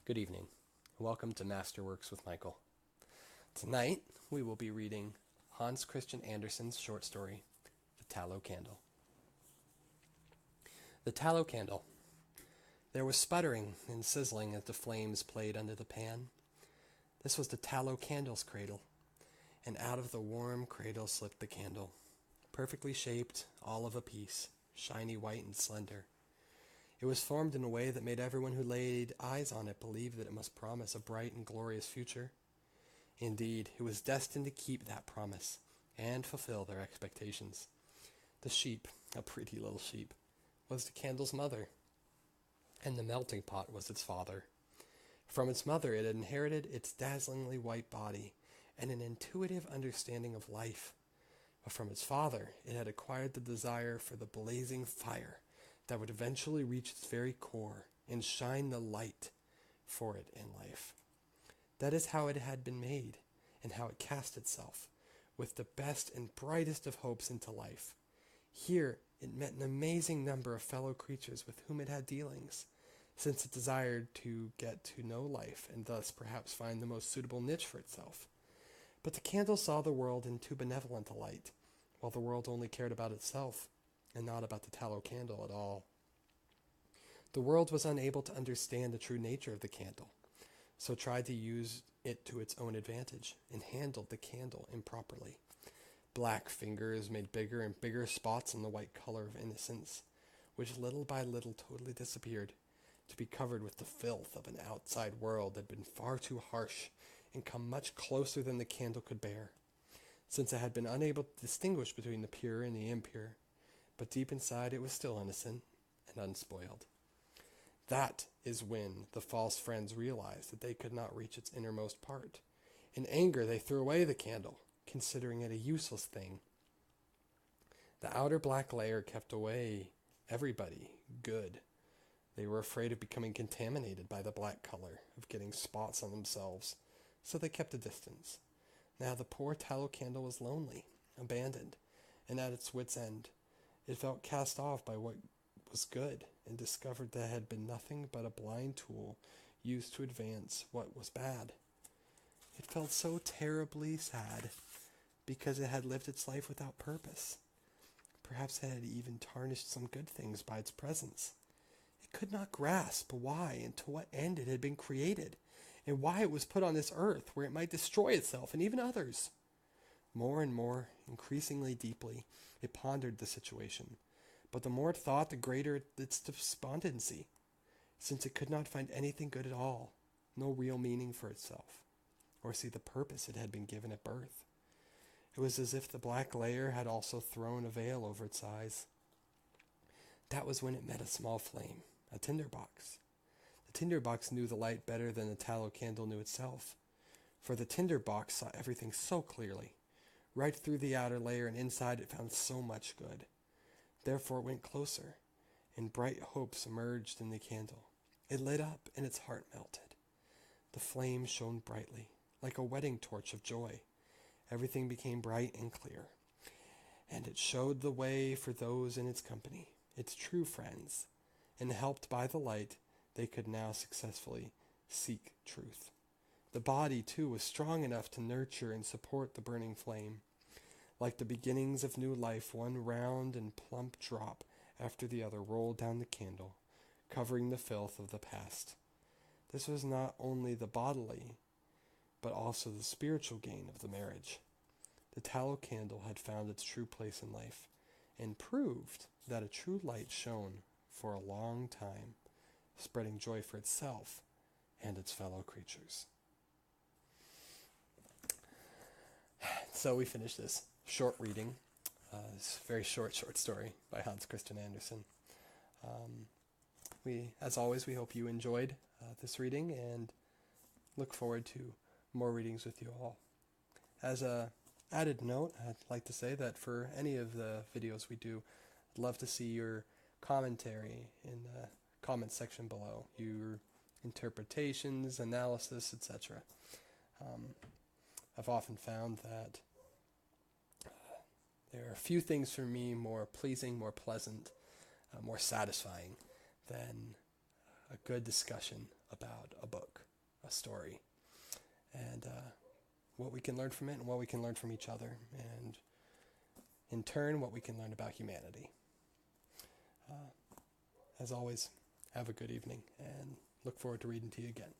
Good evening, and welcome to Masterworks with Michael. Tonight, we will be reading Hans Christian Andersen's short story, The Tallow Candle. The Tallow Candle. There was sputtering and sizzling as the flames played under the pan. This was the tallow candle's cradle, and out of the warm cradle slipped the candle, perfectly shaped, all of a piece, shiny white and slender. It was formed in a way that made everyone who laid eyes on it believe that it must promise a bright and glorious future. Indeed, it was destined to keep that promise and fulfill their expectations. The sheep, a pretty little sheep, was the candle's mother, and the melting pot was its father. From its mother it had inherited its dazzlingly white body and an intuitive understanding of life. But from its father it had acquired the desire for the blazing fire that would eventually reach its very core and shine the light for it in life. That is how it had been made, and how it cast itself, with the best and brightest of hopes, into life. Here it met an amazing number of fellow creatures with whom it had dealings, since it desired to get to know life, and thus perhaps find the most suitable niche for itself. But the candle saw the world in too benevolent a light, while the world only cared about itself, and not about the tallow candle at all. The world was unable to understand the true nature of the candle, so tried to use it to its own advantage, and handled the candle improperly. Black fingers made bigger and bigger spots on the white color of innocence, which little by little totally disappeared, to be covered with the filth of an outside world that had been far too harsh and come much closer than the candle could bear, since it had been unable to distinguish between the pure and the impure. But deep inside it was still innocent and unspoiled. That is when the false friends realized that they could not reach its innermost part. In anger they threw away the candle, considering it a useless thing. The outer black layer kept away everybody good. They were afraid of becoming contaminated by the black color, of getting spots on themselves, so they kept a distance. Now the poor tallow candle was lonely, abandoned, and at its wit's end. It felt cast off by what was good, and discovered that it had been nothing but a blind tool used to advance what was bad. It felt so terribly sad, because it had lived its life without purpose. Perhaps it had even tarnished some good things by its presence. It could not grasp why and to what end it had been created, and why it was put on this earth, where it might destroy itself and even others. More and more, increasingly deeply, it pondered the situation, but the more it thought, the greater its despondency, since it could not find anything good at all, no real meaning for itself, or see the purpose it had been given at birth. It was as if the black layer had also thrown a veil over its eyes. That was when it met a small flame, a tinderbox. The tinderbox knew the light better than the tallow candle knew itself, for the tinderbox saw everything so clearly. Right through the outer layer and inside it found so much good. Therefore it went closer, and bright hopes emerged in the candle. It lit up, and its heart melted. The flame shone brightly, like a wedding torch of joy. Everything became bright and clear, and it showed the way for those in its company, its true friends, and helped by the light, they could now successfully seek truth. The body, too, was strong enough to nurture and support the burning flame. Like the beginnings of new life, one round and plump drop after the other rolled down the candle, covering the filth of the past. This was not only the bodily, but also the spiritual gain of the marriage. The tallow candle had found its true place in life, and proved that a true light shone for a long time, spreading joy for itself and its fellow creatures. So we finished this short reading, this very short story by Hans Christian Andersen. As always, we hope you enjoyed this reading and look forward to more readings with you all. As a added note, I'd like to say that for any of the videos we do, I'd love to see your commentary in the comment section below, your interpretations, analysis, etc. I've often found that there are a few things for me more pleasing, more pleasant, more satisfying than a good discussion about a book. a story, and what we can learn from it and what we can learn from each other, and in turn, what we can learn about humanity. As always, have a good evening, and look forward to reading to you again.